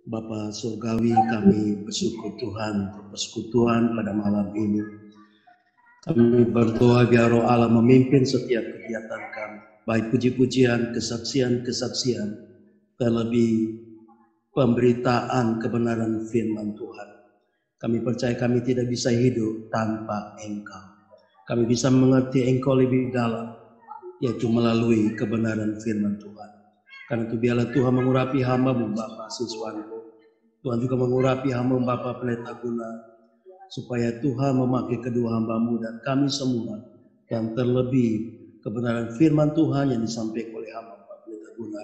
Bapa Surgawi, kami bersyukur Tuhan untuk persekutuan pada malam ini. Kami berdoa biar Roh Allah memimpin setiap kegiatan kami, baik puji-pujian, kesaksian, terlebih pemberitaan kebenaran firman Tuhan. Kami percaya kami tidak bisa hidup tanpa Engkau. Kami bisa mengerti Engkau lebih dalam, yaitu melalui kebenaran firman Tuhan. Karena itu biarlah Tuhan mengurapi hamba-Mu Bapa siswanku. Tuhan juga mengurapi hamba Bapa Pendeta Guna, supaya Tuhan memakai kedua hamba-Mu dan kami semua, dan terlebih kebenaran firman Tuhan yang disampaikan oleh hamba Bapak Pendeta Guna.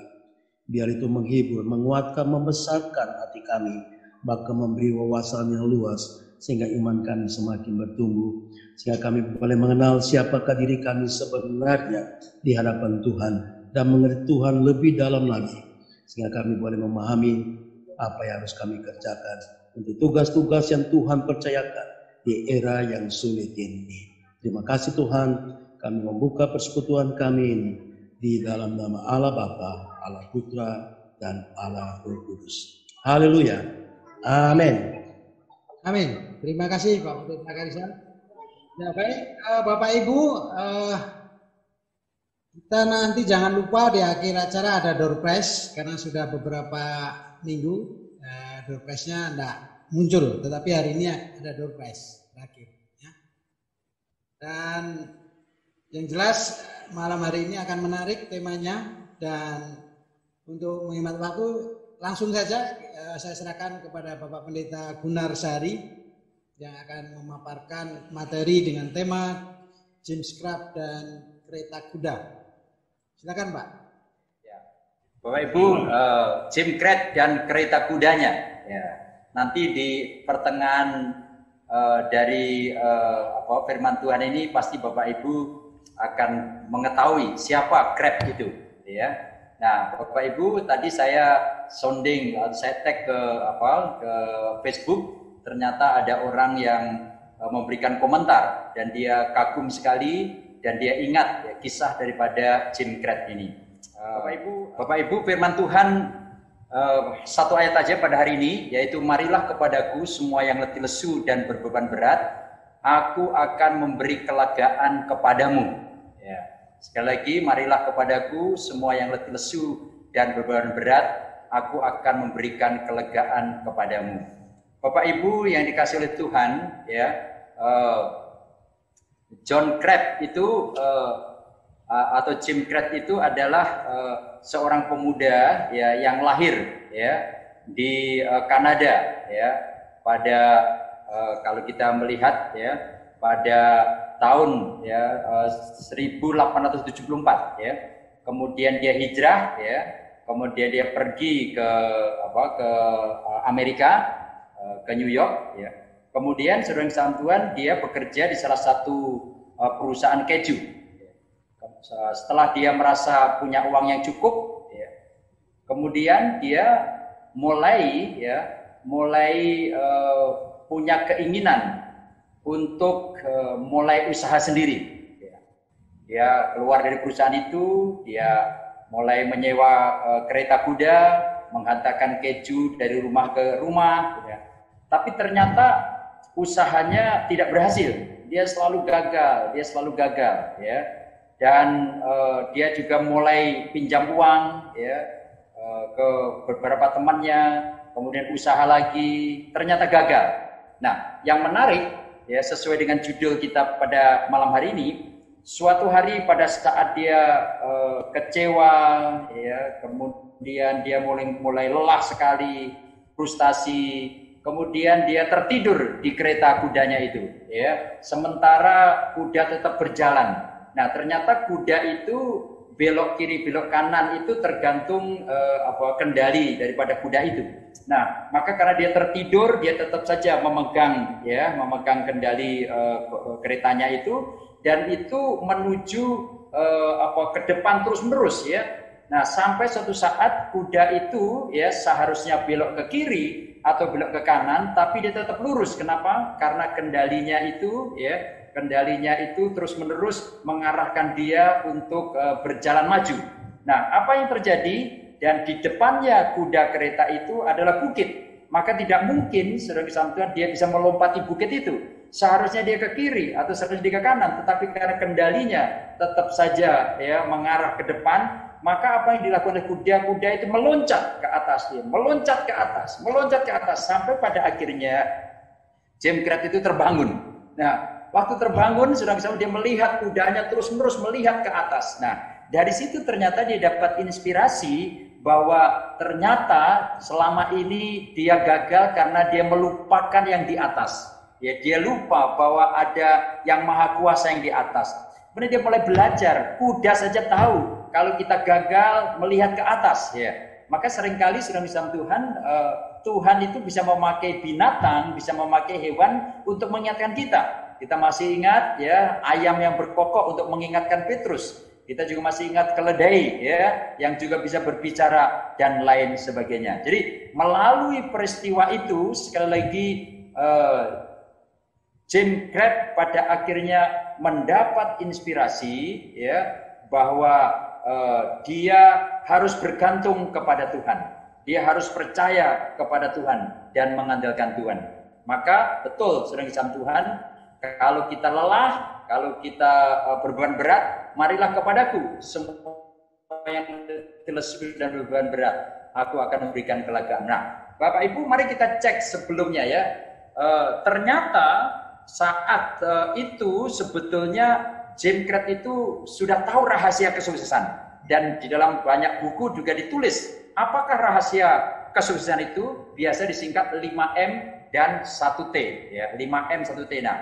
Biar itu menghibur, menguatkan, membesarkan hati kami, bahkan memberi wawasan yang luas, sehingga iman kami semakin bertumbuh, sehingga kami boleh mengenal siapakah diri kami sebenarnya di hadapan Tuhan, dan mengerti Tuhan lebih dalam lagi, sehingga kami boleh memahami apa yang harus kami kerjakan untuk tugas-tugas yang Tuhan percayakan di era yang sulit ini. Terima kasih Tuhan, kami membuka persekutuan kami ini di dalam nama Allah Bapa, Allah Putra, dan Allah Roh Kudus. Haleluya. Amin. Amin. Terima kasih Pak Pendeta Karisar. Ya baik, Bapak Ibu, kita nanti jangan lupa di akhir acara ada door prize, karena sudah beberapa minggu door prize-nya tidak muncul, tetapi hari ini ada door prize terakhir. Ya. Dan yang jelas malam hari ini akan menarik temanya, dan untuk menghemat waktu langsung saja saya serahkan kepada Bapak Pendeta Gunar Sari yang akan memaparkan materi dengan tema James Craft dan kereta kuda. Silakan Pak. Ya. Bapak Ibu, James Craft dan kereta kudanya. Ya. Nanti di pertengahan dari firman Tuhan ini pasti Bapak Ibu akan mengetahui siapa Craft itu. Ya. Nah, Bapak Ibu, tadi saya sounding, saya tag ke Facebook, ternyata ada orang yang memberikan komentar dan dia kagum sekali dan dia ingat ya, kisah daripada Jim Craft ini. Bapak Ibu, firman Tuhan satu ayat aja pada hari ini, yaitu marilah kepadaku semua yang letih lesu dan berbeban berat, aku akan memberi kelegaan kepadamu. Ya. Sekali lagi, marilah kepadaku semua yang letih lesu dan beban berat, aku akan memberikan kelegaan kepadamu. Bapak Ibu yang dikasih oleh Tuhan, ya, John Craft itu atau Jim Craft itu adalah seorang pemuda ya yang lahir ya di Kanada ya pada kalau kita melihat ya pada tahun ya 1874 ya. Kemudian dia hijrah ya. Kemudian dia pergi ke Amerika, ke New York ya. Kemudian saudara yang Tuhan, dia bekerja di salah satu perusahaan keju. Setelah dia merasa punya uang yang cukup ya. Kemudian dia mulai punya keinginan untuk mulai usaha sendiri. Dia keluar dari perusahaan itu, dia mulai menyewa kereta kuda, menghantarkan keju dari rumah ke rumah. Ya. Tapi ternyata usahanya tidak berhasil. Dia selalu gagal. Ya. Dan dia juga mulai pinjam uang ya, ke beberapa temannya, kemudian usaha lagi, ternyata gagal. Nah, yang menarik, ya sesuai dengan judul kita pada malam hari ini, suatu hari pada saat dia kecewa, ya, kemudian dia mulai lelah sekali, frustasi, kemudian dia tertidur di kereta kudanya itu, ya. Sementara kuda tetap berjalan. Nah, ternyata kuda itu belok kiri, belok kanan itu tergantung kendali daripada kuda itu. Nah, maka karena dia tertidur, dia tetap saja memegang kendali keretanya itu, dan itu menuju ke depan terus-menerus ya. Nah, sampai suatu saat kuda itu ya seharusnya belok ke kiri atau belok ke kanan, tapi dia tetap lurus. Kenapa? Karena kendalinya itu terus-menerus mengarahkan dia untuk berjalan maju. Nah, apa yang terjadi? dan di depannya kuda kereta itu adalah bukit. Maka tidak mungkin, saudara kisah Tuhan, dia bisa melompati bukit itu. Seharusnya dia ke kiri atau seharusnya dia ke kanan, tetapi karena kendalinya tetap saja ya mengarah ke depan, maka apa yang dilakukan oleh kuda itu meloncat ke atas, dia meloncat ke atas sampai pada akhirnya Jemkret itu terbangun. Nah, waktu terbangun saudara dia melihat kudanya terus-menerus melihat ke atas. Nah, dari situ ternyata dia dapat inspirasi bahwa ternyata selama ini dia gagal karena dia melupakan yang di atas. Ya, dia lupa bahwa ada yang maha kuasa yang di atas. Kemudian dia mulai belajar, kuda saja tahu kalau kita gagal melihat ke atas. Ya, maka seringkali sudah bisa Tuhan itu bisa memakai binatang, bisa memakai hewan untuk mengingatkan kita. Kita masih ingat ya ayam yang berkokok untuk mengingatkan Petrus. Kita juga masih ingat keledai ya yang juga bisa berbicara dan lain sebagainya. Jadi melalui peristiwa itu sekali lagi Jemkret pada akhirnya mendapat inspirasi ya bahwa dia harus bergantung kepada Tuhan. Dia harus percaya kepada Tuhan dan mengandalkan Tuhan. Maka betul saudara Tuhan, kalau kita lelah, kalau kita berbeban berat, marilah kepadaku semua yang lesu dan berbeban berat, aku akan memberikan kelegaan. Nah, Bapak Ibu, mari kita cek sebelumnya ya. Ternyata saat itu sebetulnya Jemkret itu sudah tahu rahasia kesuksesan, dan di dalam banyak buku juga ditulis apakah rahasia kesuksesan itu. Biasa disingkat 5M dan 1T ya, 5M 1T. Nah,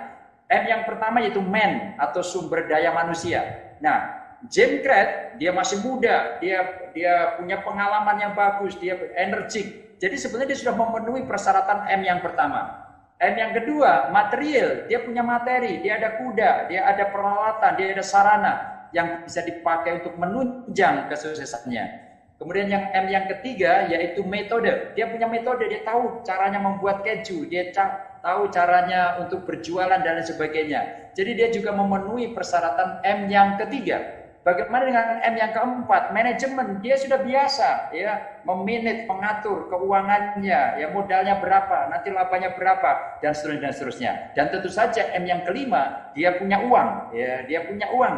M yang pertama yaitu man atau sumber daya manusia. Nah, Jemkret dia masih muda, dia punya pengalaman yang bagus, dia energik. Jadi sebenarnya dia sudah memenuhi persyaratan M yang pertama. M yang kedua, material. Dia punya materi, dia ada kuda, dia ada peralatan, dia ada sarana yang bisa dipakai untuk menunjang kesuksesannya. Kemudian yang M yang ketiga yaitu metode. Dia punya metode, dia tahu caranya membuat keju, dia tahu caranya untuk berjualan dan lain sebagainya. Jadi dia juga memenuhi persyaratan M yang ketiga. Bagaimana dengan M yang keempat? Manajemen. Dia sudah biasa ya memanage, mengatur keuangannya, ya modalnya berapa, nanti labanya berapa, dan seterusnya dan seterusnya. Dan tentu saja M yang kelima, dia punya uang, ya, dia punya uang.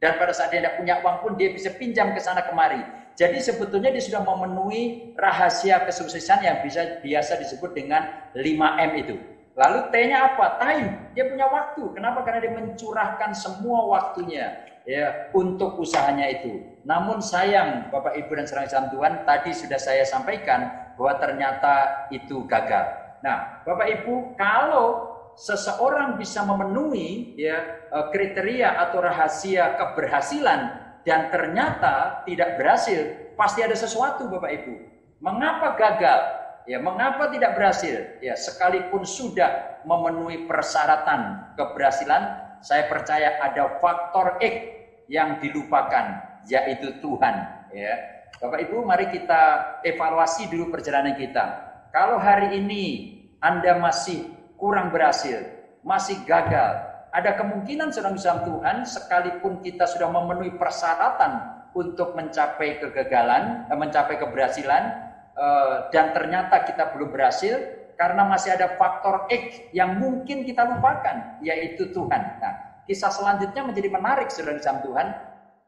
Dan pada saat dia tidak punya uang pun dia bisa pinjam ke sana kemari. Jadi sebetulnya dia sudah memenuhi rahasia kesuksesan yang biasa disebut dengan 5M itu. Lalu T-nya apa? Time. Dia punya waktu. Kenapa? Karena dia mencurahkan semua waktunya ya untuk usahanya itu. Namun sayang Bapak Ibu dan saudara Tuhan, tadi sudah saya sampaikan bahwa ternyata itu gagal. Nah, Bapak Ibu, kalau seseorang bisa memenuhi ya kriteria atau rahasia keberhasilan dan ternyata tidak berhasil, pasti ada sesuatu Bapak Ibu. Mengapa gagal? Ya, mengapa tidak berhasil? Ya, sekalipun sudah memenuhi persyaratan keberhasilan, saya percaya ada faktor X yang dilupakan, yaitu Tuhan. Ya, Bapak Ibu, mari kita evaluasi dulu perjalanan kita. Kalau hari ini Anda masih kurang berhasil, masih gagal, ada kemungkinan saudara Tuhan, sekalipun kita sudah memenuhi persyaratan untuk mencapai kegagalan, mencapai keberhasilan, dan ternyata kita belum berhasil karena masih ada faktor X yang mungkin kita lupakan, yaitu Tuhan. Nah, kisah selanjutnya menjadi menarik saudara Tuhan.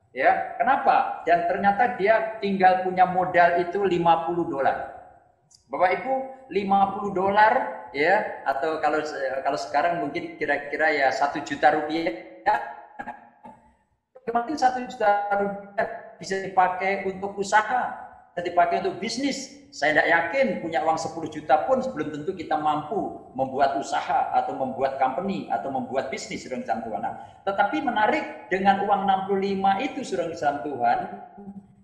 Ya, kenapa? Dan ternyata dia tinggal punya modal itu $50. Bapak Ibu, $50 ya, atau kalau sekarang mungkin kira-kira ya 1 juta rupiah. Mungkin 1 juta rupiah bisa dipakai untuk usaha, dipakai untuk bisnis. Saya tidak yakin punya uang 10 juta pun belum tentu kita mampu membuat usaha atau membuat company atau membuat bisnis, saudara Tuhan. Tetapi menarik, dengan uang 65 itu saudara Tuhan,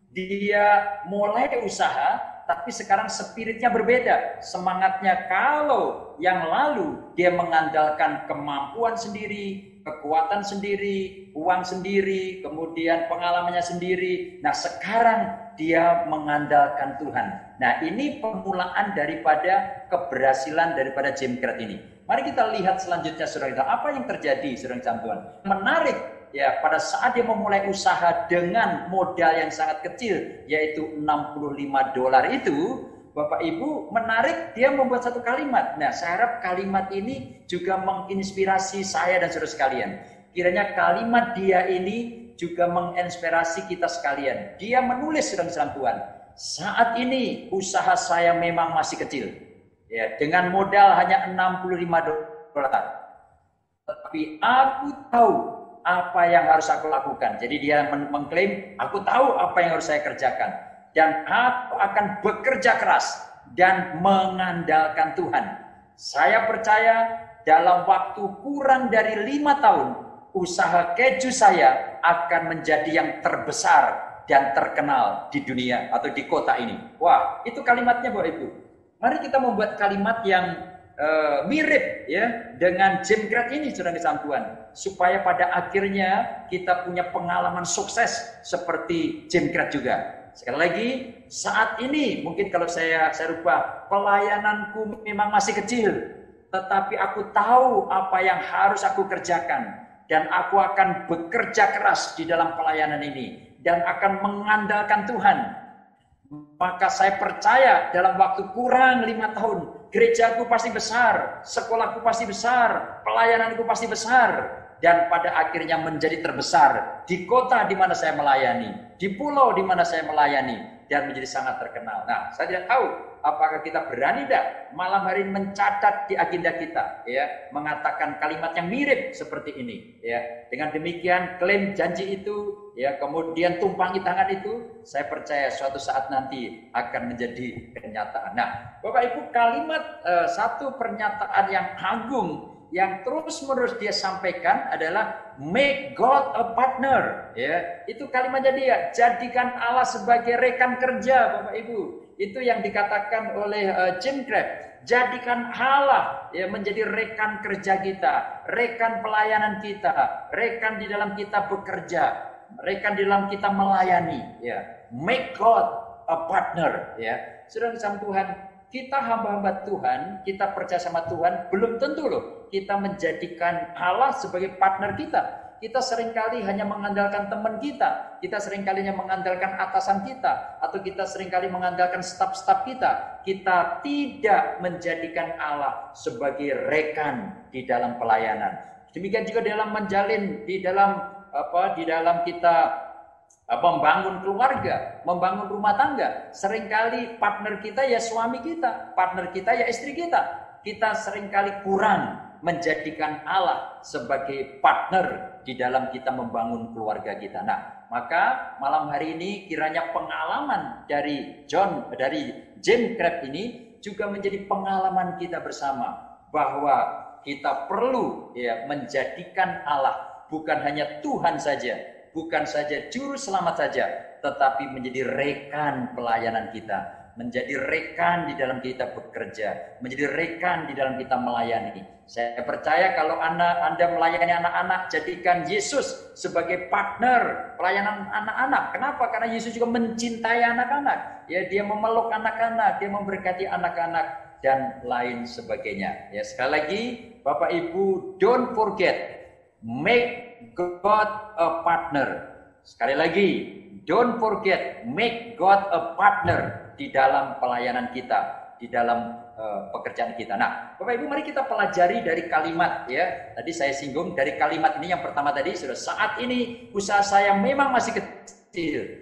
dia mulai usaha, tapi sekarang spiritnya berbeda. Semangatnya, kalau yang lalu dia mengandalkan kemampuan sendiri, kekuatan sendiri, uang sendiri, kemudian pengalamannya sendiri. Nah, sekarang dia mengandalkan Tuhan. Nah, ini permulaan daripada keberhasilan daripada Jemkret ini. Mari kita lihat selanjutnya, saudara. Apa yang terjadi, saudara Tuhan? Menarik ya pada saat dia memulai usaha dengan modal yang sangat kecil, yaitu $65 itu, Bapak Ibu menarik, dia membuat satu kalimat. Nah, saya harap kalimat ini juga menginspirasi saya dan saudara sekalian. Kiranya kalimat dia ini juga menginspirasi kita sekalian. Dia menulis dalam Tuhan, saat ini usaha saya memang masih kecil, ya, dengan modal hanya $65. Tapi aku tahu apa yang harus aku lakukan. Jadi dia mengklaim, aku tahu apa yang harus saya kerjakan. Dan aku akan bekerja keras dan mengandalkan Tuhan. Saya percaya dalam waktu kurang dari 5 tahun, usaha keju saya akan menjadi yang terbesar dan terkenal di dunia atau di kota ini. Wah, itu kalimatnya Bapak Ibu. Mari kita membuat kalimat yang mirip ya dengan Jim Craig ini, saudara kesam Tuhan, supaya pada akhirnya kita punya pengalaman sukses seperti Jim Craig juga. Sekali lagi, saat ini mungkin kalau saya rubah, pelayananku memang masih kecil, tetapi aku tahu apa yang harus aku kerjakan dan aku akan bekerja keras di dalam pelayanan ini dan akan mengandalkan Tuhan. Maka saya percaya dalam waktu kurang 5 tahun, gerejaku pasti besar, sekolahku pasti besar, pelayananku pasti besar, dan pada akhirnya menjadi terbesar di kota di mana saya melayani, di pulau di mana saya melayani, dan menjadi sangat terkenal. Nah, saya tidak tahu apakah kita berani tidak malam hari ini mencatat di agenda kita, ya, mengatakan kalimat yang mirip seperti ini, ya. Dengan demikian klaim janji itu, ya, kemudian tumpangi tangan itu, saya percaya suatu saat nanti akan menjadi kenyataan. Nah, Bapak Ibu, kalimat satu pernyataan yang agung yang terus-menerus dia sampaikan adalah make God a partner, ya. Itu kalimatnya dia, jadikan Allah sebagai rekan kerja, Bapak Ibu. Itu yang dikatakan oleh Jim Craig. Jadikan Allah ya menjadi rekan kerja kita, rekan pelayanan kita, rekan di dalam kita bekerja, rekan di dalam kita melayani, ya. Make God a partner, ya. Saudara sama Tuhan, kita hamba-hamba Tuhan, kita percaya sama Tuhan, belum tentu loh kita menjadikan Allah sebagai partner kita. Kita seringkali hanya mengandalkan teman kita seringkali hanya mengandalkan atasan kita, atau kita seringkali mengandalkan staf-staf kita. Kita tidak menjadikan Allah sebagai rekan di dalam pelayanan. Demikian juga dalam menjalin, di dalam kita membangun keluarga, membangun rumah tangga. Seringkali partner kita ya suami kita, partner kita ya istri kita. Kita seringkali kurang menjadikan Allah sebagai partner di dalam kita membangun keluarga kita. Nah, maka malam hari ini kiranya pengalaman dari Jim Craig ini juga menjadi pengalaman kita bersama, bahwa kita perlu ya menjadikan Allah bukan hanya Tuhan saja, bukan saja juru selamat saja, tetapi menjadi rekan pelayanan kita, menjadi rekan di dalam kita bekerja, menjadi rekan di dalam kita melayani. Saya percaya kalau Anda melayani anak-anak, jadikan Yesus sebagai partner pelayanan anak-anak. Kenapa? Karena Yesus juga mencintai anak-anak. Ya, dia memeluk anak-anak, dia memberkati anak-anak dan lain sebagainya. Ya, sekali lagi Bapak Ibu, don't forget, make God a partner. Sekali lagi, don't forget, make God a partner di dalam pelayanan kita, di dalam pekerjaan kita. Nah, Bapak Ibu, mari kita pelajari dari kalimat, ya. Tadi saya singgung dari kalimat ini, yang pertama tadi sudah, saat ini usaha saya memang masih kecil,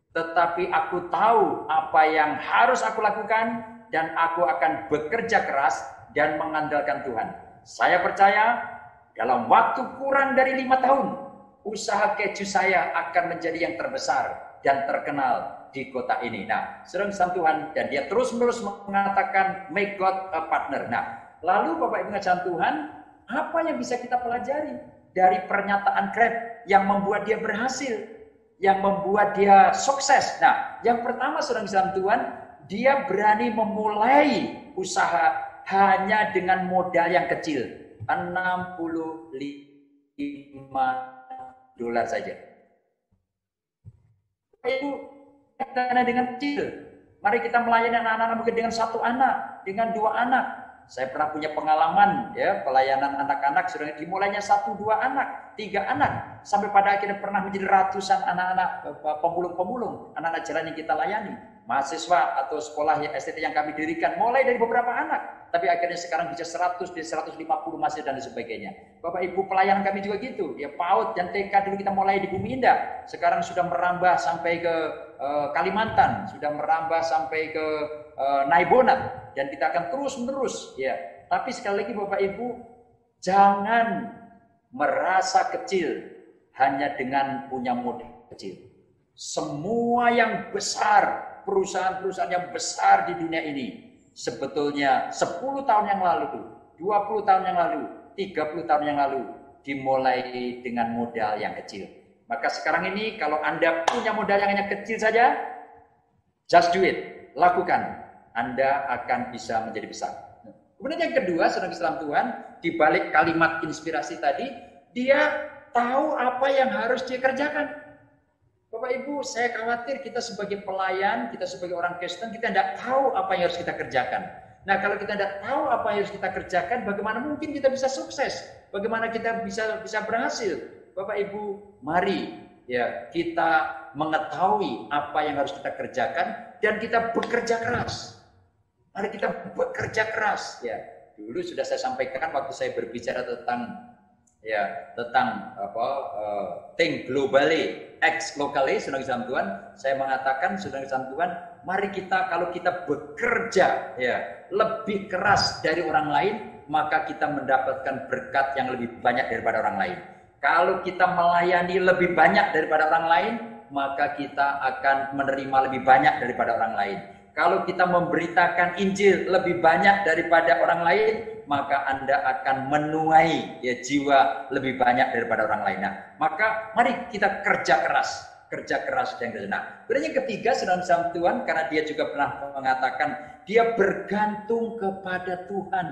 tetapi aku tahu apa yang harus aku lakukan dan aku akan bekerja keras dan mengandalkan Tuhan. Saya percaya dalam waktu kurang dari 5 tahun, usaha keju saya akan menjadi yang terbesar dan terkenal di kota ini. Nah, saudara Tuhan, dan dia terus-menerus mengatakan make God a partner. Nah, lalu Bapak Ibu ngajak Tuhan, apa yang bisa kita pelajari dari pernyataan Craig yang membuat dia berhasil, yang membuat dia sukses? Nah, yang pertama saudara Tuhan, dia berani memulai usaha hanya dengan modal yang kecil, $65 saja. Ibu, karena dengan kecil, mari kita melayani anak-anak mungkin dengan 1 anak, dengan 2 anak, Saya pernah punya pengalaman ya pelayanan anak-anak sudah dimulainya 1, 2 anak, 3 anak sampai pada akhirnya pernah menjadi ratusan anak-anak pemulung-pemulung, anak-anak jalan yang kita layani, mahasiswa atau sekolah yang STT yang kami dirikan mulai dari beberapa anak, tapi akhirnya sekarang bisa 100, bisa 150 mahasiswa dan sebagainya. Bapak Ibu pelayanan kami juga gitu, ya PAUD dan TK dulu kita mulai di Bumi Indah, sekarang sudah merambah sampai ke Kalimantan, sudah merambah sampai ke Naibonat, dan kita akan terus menerus ya. Tapi sekali lagi Bapak Ibu, jangan merasa kecil hanya dengan punya modal kecil. Semua yang besar, perusahaan-perusahaan yang besar di dunia ini sebetulnya 10 tahun yang lalu, 20 tahun yang lalu, 30 tahun yang lalu dimulai dengan modal yang kecil. Maka sekarang ini kalau Anda punya modal yang hanya kecil saja, just do it, lakukan. Anda akan bisa menjadi besar. Kemudian yang kedua, saudara Islam Tuhan, di balik kalimat inspirasi tadi, dia tahu apa yang harus dia kerjakan. Bapak Ibu, saya khawatir kita sebagai pelayan, kita sebagai orang Kristen, kita tidak tahu apa yang harus kita kerjakan. Nah, kalau kita tidak tahu apa yang harus kita kerjakan, bagaimana mungkin kita bisa sukses? Bagaimana kita bisa berhasil? Bapak Ibu, mari ya kita mengetahui apa yang harus kita kerjakan dan kita bekerja keras. Mari kita bekerja keras ya. Dulu sudah saya sampaikan waktu saya berbicara tentang think globally, act locally, saudara Islam Tuhan, saya mengatakan saudara Islam Tuhan, mari kita kalau kita bekerja ya lebih keras dari orang lain, maka kita mendapatkan berkat yang lebih banyak daripada orang lain. Kalau kita melayani lebih banyak daripada orang lain, maka kita akan menerima lebih banyak daripada orang lain. Kalau kita memberitakan Injil lebih banyak daripada orang lain, maka Anda akan menuai ya jiwa lebih banyak daripada orang lain. Nah, maka mari kita kerja keras dan kerja. Nah, kemudian yang ketiga, saudara Tuhan, karena dia juga pernah mengatakan dia bergantung kepada Tuhan.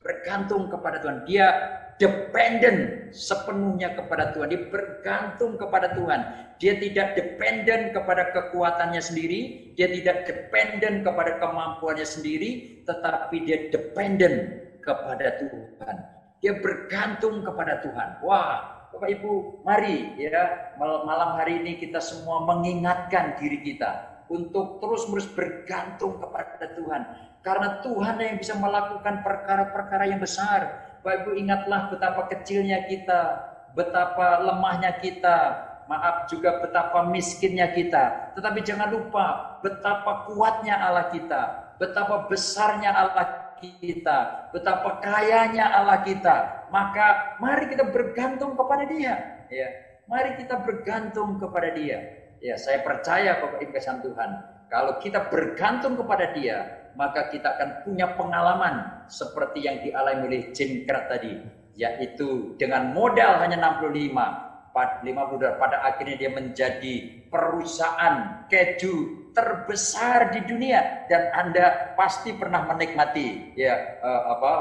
Bergantung kepada Tuhan. Dia dependent sepenuhnya kepada Tuhan. Dia bergantung kepada Tuhan. Dia tidak dependent kepada kekuatannya sendiri. Dia tidak dependent kepada kemampuannya sendiri. Tetapi dia dependent kepada Tuhan. Dia bergantung kepada Tuhan. Wah, Bapak Ibu, mari ya malam hari ini kita semua mengingatkan diri kita untuk terus-menerus bergantung kepada Tuhan. Karena Tuhan yang bisa melakukan perkara-perkara yang besar. Bapak Ibu, ingatlah betapa kecilnya kita, betapa lemahnya kita, maaf juga betapa miskinnya kita. Tetapi jangan lupa betapa kuatnya Allah kita, betapa besarnya Allah kita, betapa kayanya Allah kita. Maka mari kita bergantung kepada Dia. Ya, mari kita bergantung kepada Dia. Ya, saya percaya Bapak Ibu kasih Tuhan, kalau kita bergantung kepada Dia, maka kita akan punya pengalaman seperti yang dialami oleh Jim Craig tadi, yaitu dengan modal hanya 50 dolar, pada akhirnya dia menjadi perusahaan keju terbesar di dunia, dan Anda pasti pernah menikmati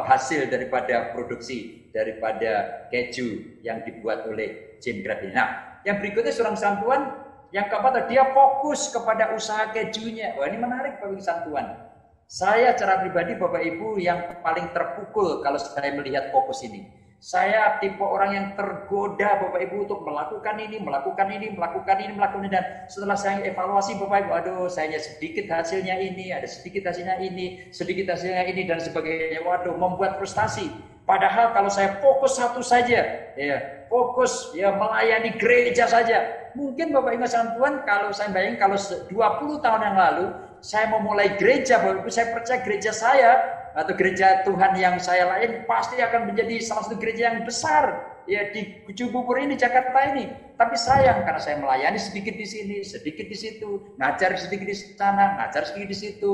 hasil daripada produksi daripada keju yang dibuat oleh Jim Craig. Nah, yang berikutnya seorang santuan yang keempat, dia fokus kepada usaha kejunya. Wah, ini menarik Bapak Ibu santuan. Saya secara pribadi Bapak Ibu yang paling terpukul kalau saya melihat fokus ini. Saya tipe orang yang tergoda Bapak Ibu untuk melakukan ini, dan setelah saya evaluasi Bapak Ibu, aduh sayanya sedikit hasilnya ini, ada sedikit hasilnya ini, dan sebagainya. Waduh, membuat frustasi. Padahal kalau saya fokus satu saja, ya fokus ya melayani gereja saja. Mungkin Bapak Ibu santuan, kalau saya bayangin kalau 20 tahun yang lalu saya memulai gereja, Bapak Ibu, saya percaya gereja saya atau gereja Tuhan yang saya layani pasti akan menjadi salah satu gereja yang besar ya di Cibubur ini, Jakarta ini. Tapi sayang karena saya melayani sedikit di sini, sedikit di situ, ngajar sedikit di sana, ngajar sedikit di situ,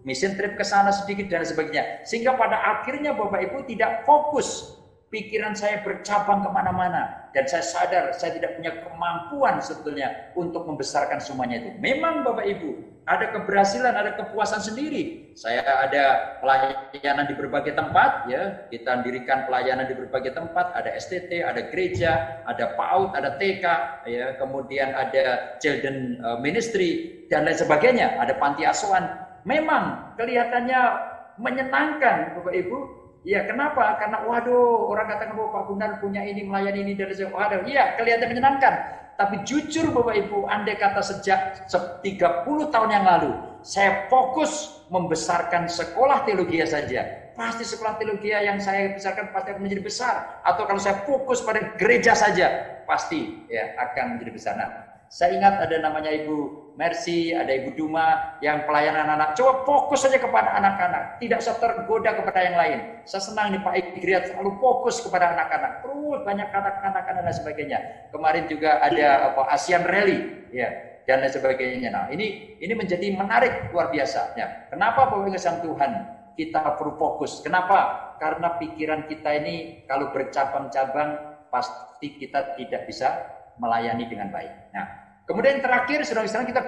mission trip ke sana sedikit dan sebagainya. Sehingga pada akhirnya Bapak Ibu tidak fokus. Pikiran saya bercabang kemana-mana. Dan saya sadar saya tidak punya kemampuan sebetulnya untuk membesarkan semuanya itu. Memang Bapak Ibu, ada keberhasilan, ada kepuasan sendiri. Saya ada pelayanan di berbagai tempat, ya. Kita dirikan pelayanan di berbagai tempat. Ada STT, ada gereja, ada PAUD, ada TK, ya. Kemudian ada children ministry, dan lain sebagainya. Ada panti asuhan. Memang kelihatannya menyenangkan Bapak Ibu. Ya, kenapa? Karena waduh, orang katakan bahwa Pak Gunar punya ini, melayani ini dari waduh, iya kelihatan menyenangkan. Tapi jujur Bapak Ibu, andai kata sejak 30 tahun yang lalu saya fokus membesarkan sekolah teologi saja, pasti sekolah teologi yang saya besarkan pasti akan menjadi besar. Atau kalau saya fokus pada gereja saja, pasti ya akan menjadi besar. Nah, saya ingat ada namanya Ibu Mercy, ada Ibu Duma yang pelayanan anak. Coba fokus saja kepada anak-anak, tidak usah tergoda kepada yang lain. Saya senang nih Pak Igriat selalu fokus kepada anak-anak, terus banyak anak-anak dan sebagainya. Kemarin juga ada Asian Rally, ya, dan lain sebagainya. Nah, ini menjadi menarik luar biasa. Ya. Kenapa Bapak Ibu Sang Tuhan kita perlu fokus? Kenapa? Karena pikiran kita ini kalau bercabang-cabang pasti kita tidak bisa melayani dengan baik. Nah, kemudian terakhir, saudara-saudara, kita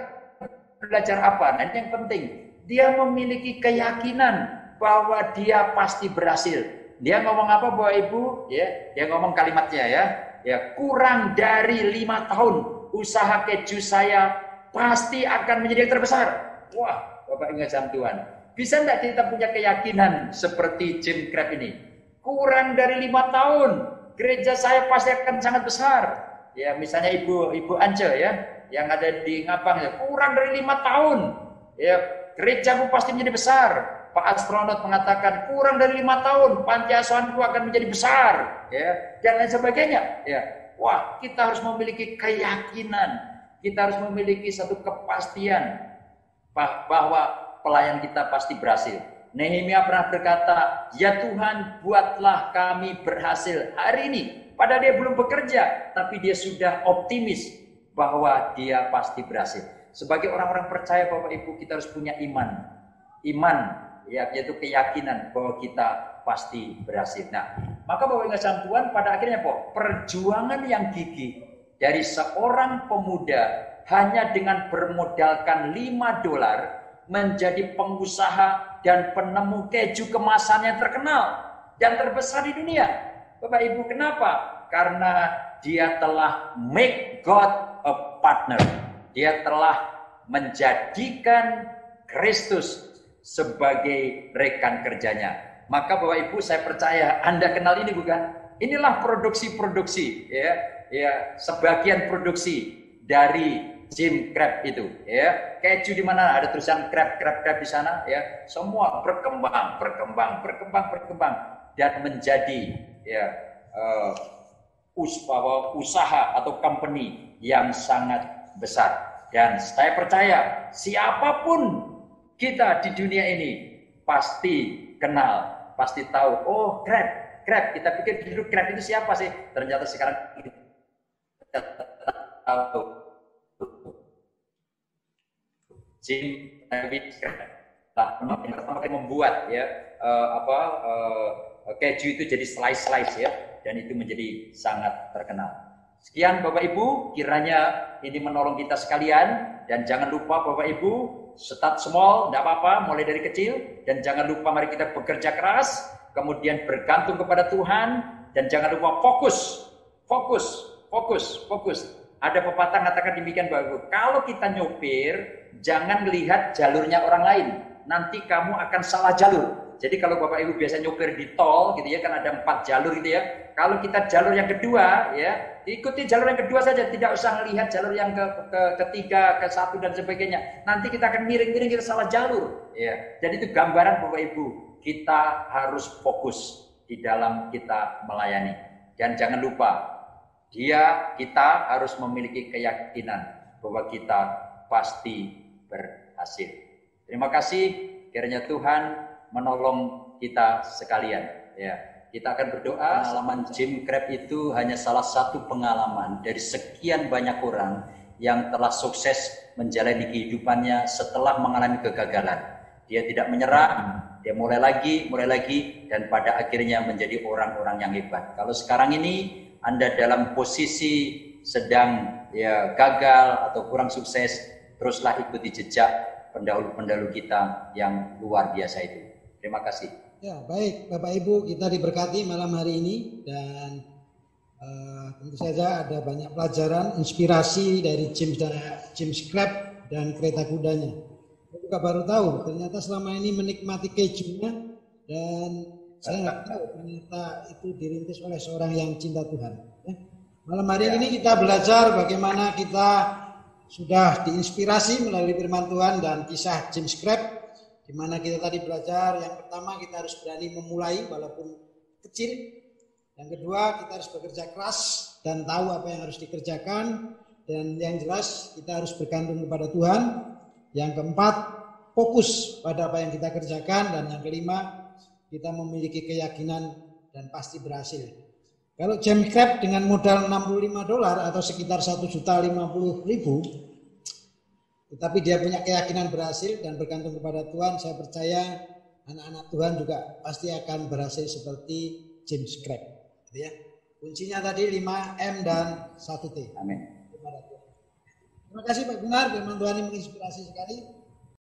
belajar apa? Nah, ini yang penting. Dia memiliki keyakinan bahwa dia pasti berhasil. Dia ngomong apa, Bapak Ibu? Ya, dia ngomong kalimatnya ya. Ya, kurang dari 5 tahun usaha keju saya pasti akan menjadi yang terbesar. Wah, Bapak ingat sama Tuhan. Bisa enggak kita punya keyakinan seperti Jim Crabb ini? Kurang dari 5 tahun, gereja saya pasti akan sangat besar. Ya, misalnya Ibu Ance ya, yang ada di Ngapang ya, kurang dari 5 tahun. Ya, gerejamu pasti menjadi besar. Pak astronot mengatakan kurang dari 5 tahun panti asuhanku akan menjadi besar, ya, dan lain sebagainya. Ya, wah, kita harus memiliki keyakinan, kita harus memiliki satu kepastian bahwa pelayan kita pasti berhasil. Nehemia pernah berkata, ya Tuhan, buatlah kami berhasil hari ini. Padahal dia belum bekerja, tapi dia sudah optimis bahwa dia pasti berhasil. Sebagai orang-orang percaya Bapak Ibu, kita harus punya iman. Iman, ya, yaitu keyakinan bahwa kita pasti berhasil. Nah, maka Bapak Ibu sekalian Tuhan, pada akhirnya perjuangan yang gigih dari seorang pemuda hanya dengan bermodalkan $5 menjadi pengusaha dan penemu keju kemasan yang terkenal dan terbesar di dunia. Bapak Ibu, kenapa? Karena dia telah make God a partner. Dia telah menjadikan Kristus sebagai rekan kerjanya. Maka Bapak Ibu, saya percaya Anda kenal ini bukan? Inilah produksi-produksi, ya, sebagian produksi dari Jim Crabb itu, ya. Keju di mana ada tulisan Crabb di sana, ya. Semua berkembang dan menjadi, ya, usaha atau company yang sangat besar. Dan saya percaya siapapun kita di dunia ini pasti kenal, pasti tahu. Oh, Crabb. Kita pikir dulu Crabb itu siapa sih? Ternyata sekarang kita tahu. Jim Crabb membuat ya keju itu jadi slice ya, dan itu menjadi sangat terkenal. Sekian Bapak Ibu, kiranya ini menolong kita sekalian, dan jangan lupa Bapak Ibu, start small, tidak apa-apa, mulai dari kecil, dan jangan lupa mari kita bekerja keras, kemudian bergantung kepada Tuhan, dan jangan lupa fokus. Ada pepatah mengatakan demikian Bapak Ibu, kalau kita nyopir, jangan melihat jalurnya orang lain, nanti kamu akan salah jalur. Jadi kalau Bapak Ibu biasa nyopir di tol gitu ya, kan ada 4 jalur gitu ya. Kalau kita jalur yang kedua ya, ikuti jalur yang kedua saja, tidak usah melihat jalur yang ketiga, ke-1 dan sebagainya. Nanti kita akan miring-miring, kita salah jalur ya. Jadi itu gambaran Bapak Ibu, kita harus fokus di dalam kita melayani. Dan jangan lupa, kita harus memiliki keyakinan bahwa kita pasti berhasil. Terima kasih, kiranya Tuhan menolong kita sekalian. Ya, kita akan berdoa. Pengalaman Jim Crabb itu hanya salah satu pengalaman dari sekian banyak orang yang telah sukses menjalani kehidupannya setelah mengalami kegagalan. Dia tidak menyerah, dia mulai lagi, dan pada akhirnya menjadi orang-orang yang hebat. Kalau sekarang ini Anda dalam posisi sedang ya gagal atau kurang sukses, teruslah ikuti jejak pendahulu-pendahulu kita yang luar biasa itu. Terima kasih. Ya, baik Bapak Ibu, kita diberkati malam hari ini, dan tentu saja ada banyak pelajaran, inspirasi dari James Crabb dan kereta kudanya. Juga juga baru tahu ternyata selama ini menikmati kejunya, dan saya nggak tahu ternyata itu dirintis oleh seorang yang cinta Tuhan. Ya. Malam hari ini kita belajar bagaimana kita sudah diinspirasi melalui firman Tuhan dan kisah James Crabb, di mana kita tadi belajar yang pertama kita harus berani memulai walaupun kecil. Yang kedua, kita harus bekerja keras dan tahu apa yang harus dikerjakan. Dan yang jelas, kita harus bergantung kepada Tuhan. Yang keempat, fokus pada apa yang kita kerjakan. Dan yang kelima, kita memiliki keyakinan dan pasti berhasil. Kalau James Crabb dengan modal $65 atau sekitar 1.050.000, tetapi dia punya keyakinan berhasil dan bergantung kepada Tuhan, saya percaya anak-anak Tuhan juga pasti akan berhasil seperti James Crabb. Ya. Kuncinya tadi 5M dan 1T. Amin. Terima kasih Pak Gunar, firman Tuhan ini menginspirasi sekali.